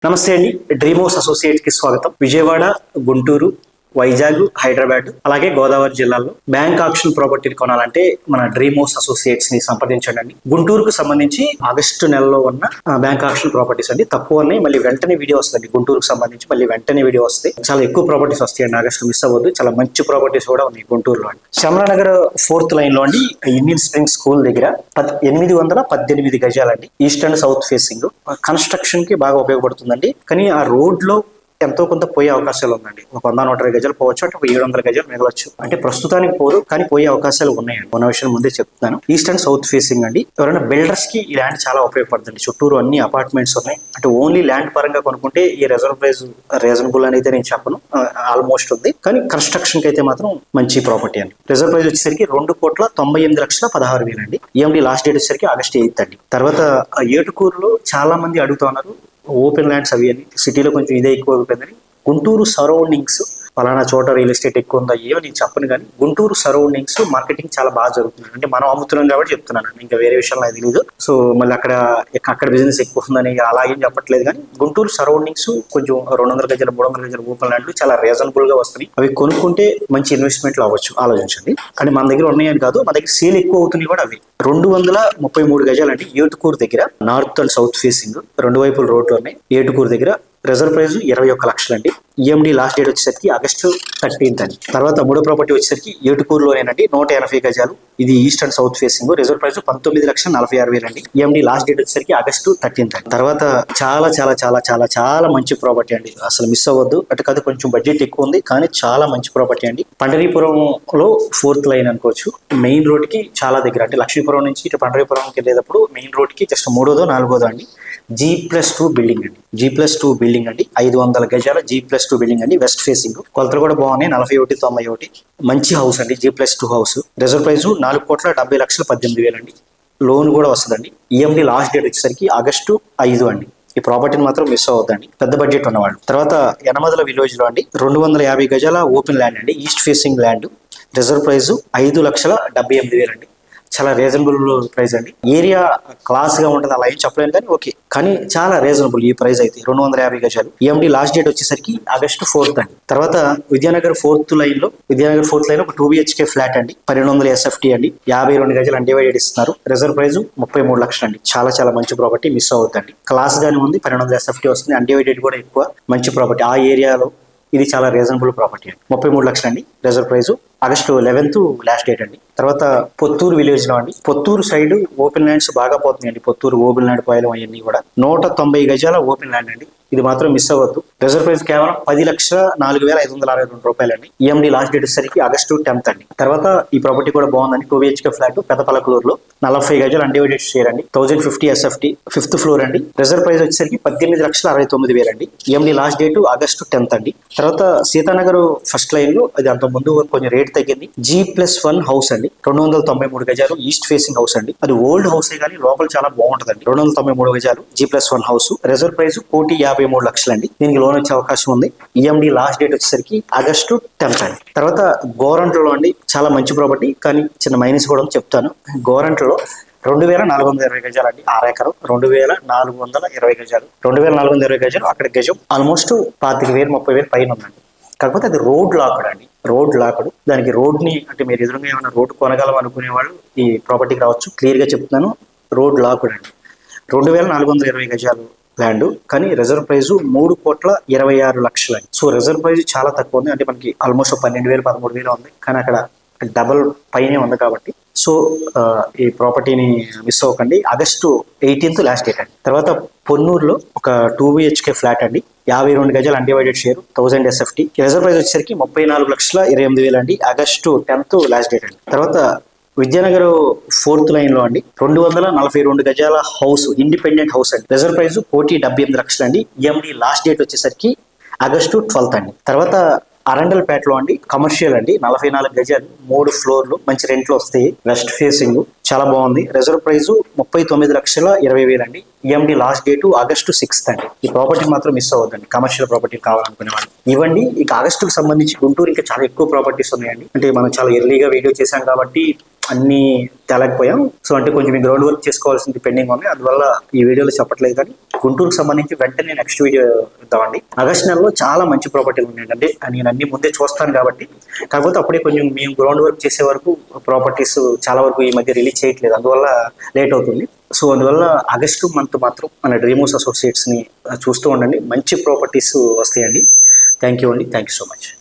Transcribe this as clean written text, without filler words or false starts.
నమస్తే అండి. Dream house associates కి స్వాగతం. విజయవాడ, గుంటూరు, వైజాగ్, హైదరాబాద్ అలాగే గోదావరి జిల్లాల్లో బ్యాంక్ ఆప్షన్ ప్రాపర్టీలు కొనాలంటే మన డ్రీమ్ హౌస్ అసోసియేట్స్ ని సంప్రదించండి. గుంటూరుకు సంబంధించి ఆగస్టు నెలలో ఉన్న బ్యాంక్ ఆప్షన్ ప్రాపర్టీస్ అండి. తక్కువ ఉన్నాయి, మళ్ళీ వెంటనే వీడియో వస్తుంది. గుంటూరుకు సంబంధించి మళ్ళీ వెంటనే వీడియో వస్తాయి. చాలా ఎక్కువ ప్రాపర్టీస్ వస్తాయండి. ఆగస్టు మిస్ అవ్వద్దు. చాలా మంచి ప్రాపర్టీస్ కూడా ఉన్నాయి గుంటూరులో అండి. శ్యామలానగర్ 4th లైన్ లో అండి, ఇండియన్ స్ప్రింగ్ స్కూల్ దగ్గర 818 గజాలండి. East and south facing construction కి బాగా ఉపయోగపడుతుందండి. కానీ ఆ రోడ్ లో ఎంతో కొంత పోయే అవకాశాలు ఉందండి. ఒక 100-120 గజాలు పోవచ్చు, అంటే ఒక 700 గజాలు మిగలొచ్చు. అంటే ప్రస్తుతానికి పోదు, కానీ పోయే అవకాశాలు ఉన్నాయండి. ఉన్న విషయం ముందే చెప్తున్నాను. ఈస్ట్ అండ్ సౌత్ ఫేసింగ్ అండి. ఎవరైనా బిల్డర్స్ కి ఈ ల్యాండ్ చాలా ఉపయోగపడుతుంది. చుట్టూరు అన్ని అపార్ట్మెంట్స్ ఉన్నాయి. అంటే ఓన్లీ ల్యాండ్ పరంగా కొనుక్కుంటే ఈ రిజర్వ్ ప్రైస్ రీజనబుల్ అని అయితే నేను చెప్పను, ఆల్మోస్ట్ ఉంది. కానీ కన్స్ట్రక్షన్ కి అయితే మాత్రం మంచి ప్రాపర్టీ అండి. రిజర్వ్ ప్రైస్ వచ్చేసరికి 2,98,16,000 అండి. ఈఎండి లాస్ట్ డేట్ వచ్చేసరికి ఆగస్ట్ 8 అండి. తర్వాత ఏటుకూరులో చాలా మంది అడుగుతున్నారు ఓపెన్ ల్యాండ్స్ అవి అని. సిటీలో కొంచెం ఇదే ఎక్కువ అయిపోయిందని. గుంటూరు సరౌండింగ్స్ పలానా చోట రియల్ ఎస్టేట్ ఎక్కువ ఉందా ఏమో నేను చెప్పను, కానీ గుంటూరు సరౌండింగ్స్ మార్కెటింగ్ చాలా బాగా జరుగుతుంది. అంటే మనం అమ్ముతున్నాం కాబట్టి చెప్తున్నాను, ఇంకా వేరే విషయం నాకు తెలియదు. సో మళ్ళీ అక్కడ బిజినెస్ ఎక్కువ ఉందని అలాగేం చెప్పట్లేదు. కానీ గుంటూరు సరౌండింగ్స్ కొంచెం 200 గజాలు 300 గజాలు ఓపెన్ ల్యాండ్లు చాలా రీజనబుల్ గా వస్తున్నాయి. అవి కొనుక్కుంటే మంచి ఇన్వెస్ట్మెంట్లు అవ్వచ్చు, ఆలోచించండి. కానీ మన దగ్గర ఉన్నాయని కాదు, మన దగ్గర సేల్ ఎక్కువ అవుతున్నాయి కూడా. అవి 233 గజాలు అండి. ఏటుకూరు దగ్గర నార్త్ అండ్ సౌత్ ఫేసింగ్ రెండు వైపుల రోడ్లు ఉన్నాయి. ఏటుకూరు దగ్గర రిజర్వ్ ప్రైస్ 21 లక్షలు అండి. ఈఎండి లాస్ట్ డేట్ వచ్చేసరికి ఆగస్టు 13 అండి. తర్వాత మూడో ప్రాపర్టీ వచ్చేసరికి ఏటుకూరులోనేనండి, 180 గజాలు. ఇది east and south facing. Reserve price 19,46,000 అండి. ఈఎండి లాస్ట్ డేట్ వచ్చేసరికి ఆగస్టు 13 అండి. తర్వాత చాలా చాలా చాలా చాలా చాలా మంచి ప్రాపర్టీ అండి. అసలు మిస్ అవ్వద్దు. అంటే కాదు, కొంచెం బడ్జెట్ ఎక్కువ ఉంది, కానీ చాలా మంచి ప్రాపర్టీ అండి. పండరీపురంలో 4th లైన్ అనుకోవచ్చు. మెయిన్ రోడ్ కి చాలా దగ్గర. అంటే లక్ష్మీపురం నుంచి ఇటు పండరీపురంకి వెళ్ళేటప్పుడు మెయిన్ రోడ్ కి జస్ట్ 3వ 4వ అండి. G+2 బిల్డింగ్ అండి. G+2 బిల్డింగ్ అండి. 500 గజాల G+2 బిల్డింగ్ అండి. West facing. కొలతలు కూడా బాగున్నాయి. 4191 మంచి హౌస్ అండి. G+2 house. రిజర్వ్ ప్రైస్ 4,70,18,000 అండి. లోన్ కూడా వస్తుందండి. ఈఎండి లాస్ట్ డేట్ వచ్చేసరికి ఆగస్టు 5 అండి. ఈ ప్రాపర్టీని మాత్రం మిస్ అవ్వద్దండి, పెద్ద బడ్జెట్ ఉన్నవాళ్ళు. తర్వాత యనమదల విలేజ్ లో అండి 250 గజాల ఓపెన్ ల్యాండ్ అండి. East facing land. Reserve price 5,78,000 అండి. చాలా రీజనబుల్ ప్రైస్ అండి. ఏరియా క్లాస్ గా ఉంటుంది, అలా ఏం చెప్పలేను, కానీ ఓకే. కానీ చాలా రీజనబుల్ ఈ ప్రైస్ అయితే. 250 గజాలు. ఈఎండి లాస్ట్ డేట్ వచ్చేసరికి ఆగస్టు 4 అండి. తర్వాత విద్యానగర్ 4th లైన్ లో ఒక 2 BHK ఫ్లాట్ అండి. 1200 SFT అండి. 52 గజాలు అన్డివైడెడ్ ఇస్తున్నారు. రిజర్వ్ ప్రైస్ 33 లక్షలు అండి. చాలా చాలా మంచి ప్రాపర్టీ, మిస్ అవుతుందండి. క్లాస్ గానే ఉంది. 1200 SFT వస్తుంది. అన్డివైడెడ్ కూడా ఎక్కువ. మంచి ప్రాపర్టీ ఆ ఏరియాలో. ఇది చాలా రీజనబుల్ ప్రాపర్టీ అండి. 33 లక్షలు అండి. Reserve price August 11 last date అండి. తర్వాత పొత్తూరు విలేజ్ లో అండి. పొత్తూరు సైడ్ ఓపెన్ ల్యాండ్స్ బాగా పోతున్నాయండి. పొత్తూరు ఓపెన్ ల్యాండ్ పోయడం అవన్నీ కూడా 190 గజాల ఓపెన్ ల్యాండ్ అండి. ఇది మాత్రం మిస్ అవ్వద్దు. రిజర్వ్ ప్రైస్ కేవలం 10,04,562 రూపాయలు అండి. ఈఎండి లాస్ట్ డేట్ వచ్చేసరికి ఆగస్టు 10 అండి. తర్వాత ఈ ప్రాపర్టీ కూడా బాగుందండి. 2 BHK ఫ్లాట్ పెద్దపలకలూరులో 40 గజాలు అన్డివైడెడ్ షేర్ అండి. 1050 SFT 5th ఫ్లోర్ అండి. రిజర్వ్ ప్రైస్ వచ్చేసరికి 18,69,000 అండి. ఈఎండి లాస్ట్ డేట్ ఆగస్టు 10 అండి. తర్వాత సీతానగర్ 1st లైన్ లో, అది అంత ముందు కొంచెం రేట్ తగ్గింది. G+1 హౌస్ అండి. 293 గజాలు ఈస్ట్ ఫేసింగ్ హౌస్ అండి. అది ఓల్డ్ హౌసే కానీ లోపల చాలా బాగుంటుందండి. 293 గజాలు G+1 హౌస్. రిజర్వ్ ప్రైస్ 1,53 లక్షలు అండి. దీనికి లోన్ వచ్చే అవకాశం ఉంది. ఈఎండి లాస్ట్ డేట్ వచ్చేసరికి ఆగస్టు 10 అండి. తర్వాత గోరంట్లలో అండి చాలా మంచి ప్రాపర్టీ, కానీ చిన్న మైనస్ కూడా చెప్తాను. గోరంట్లలో 2,420 గజాలు అండి. 6 ఎకరం 2,420 గజాలు. 2,420 గజాలు. అక్కడ గజం ఆల్మోస్ట్ 25,000-30,000 పైన ఉందండి. కాకపోతే అది రోడ్ లాక్డ్ అండి. Road locked. దానికి రోడ్ ని, అంటే మీరు ఎదురుగా ఏమైనా రోడ్ కొనగలం అనుకునే వాళ్ళు ఈ ప్రాపర్టీకి రావచ్చు. క్లియర్ గా చెప్తున్నాను, రోడ్ లాక్డ్ అండి. 2,420 గజాలు ల్యాండ్, కానీ రిజర్వ్ ప్రైస్ 3,26 లక్షలు అండి. సో రిజర్వ్ ప్రైస్ చాలా తక్కువ ఉంది. అంటే మనకి ఆల్మోస్ట్ 12,000-13,000 ఉంది, కానీ అక్కడ డబల్ పైనే ఉంది కాబట్టి. సో ఈ ప్రాపర్టీని మిస్ అవ్వకండి. ఆగస్టు 18 లాస్ట్ డేట్ అండి. తర్వాత పొన్నూరులో ఒక 2 BHK ఫ్లాట్ అండి. 52 గజాలు undivided share. 1000 SFT. Reserve price వచ్చేసరికి 34,28,000 అండి. ఆగస్టు 10 లాస్ట్ డేట్ అండి. తర్వాత విద్యానగర్ 4th లైన్ లో అండి 242 గజాల హౌస్, ఇండిపెండెంట్ హౌస్ అండి. రిజర్వ్ ప్రైస్ 1,78 లక్షలు అండి. ఈఎండి లాస్ట్ డేట్ వచ్చేసరికి ఆగస్టు 12 అండి. తర్వాత అరండల్పేటలో అండి కమర్షియల్ అండి. 44 గజాలు 3 ఫ్లోర్లు, మంచి రెంట్లు వస్తాయి. వెస్ట్ ఫేసింగ్ చాలా బాగుంది. రిజర్వ్ ప్రైస్ 39,20,000 అండి. ఈఎండి లాస్ట్ డేట్ ఆగస్టు 6 అండి. ఈ ప్రాపర్టీ మాత్రం మిస్ అవ్వద్దండి, కమర్షియల్ ప్రాపర్టీ కావాలనుకునే వాళ్ళు. ఇవ్వండి. ఇక ఆగస్టుకు సంబంధించి గుంటూరు ఇంకా చాలా ఎక్కువ ప్రాపర్టీస్ ఉన్నాయండి. అంటే మనం చాలా ఎర్లీగా వీడియో చేశాం కాబట్టి అన్ని తేలేకపోయాం. సో అంటే కొంచెం గ్రౌండ్ వర్క్ చేసుకోవాల్సింది పెండింగ్ ఉంది, అందువల్ల ఈ వీడియోలో చెప్పట్లేదు. కానీ గుంటూరుకు సంబంధించి వెంటనే నెక్స్ట్ వీడియో ఇద్దామండి. ఆగస్ట్ నెలలో చాలా మంచి ప్రాపర్టీలు ఉన్నాయండి. అంటే నేను అన్ని ముందే చూస్తాను కాబట్టి, కాకపోతే అప్పుడే కొంచెం మేము గ్రౌండ్ వర్క్ చేసే వరకు ప్రాపర్టీస్ చాలా వరకు ఈ మధ్య రిలీజ్ చేయట్లేదు, అందువల్ల లేట్ అవుతుంది. సో అందువల్ల ఆగస్టు మంత్ మాత్రం మన డ్రీమ్ హౌస్ అసోసియేట్స్ని చూస్తూ ఉండండి, మంచి ప్రాపర్టీస్ వస్తాయండి. థ్యాంక్ యూ అండి, థ్యాంక్ యూ సో మచ్.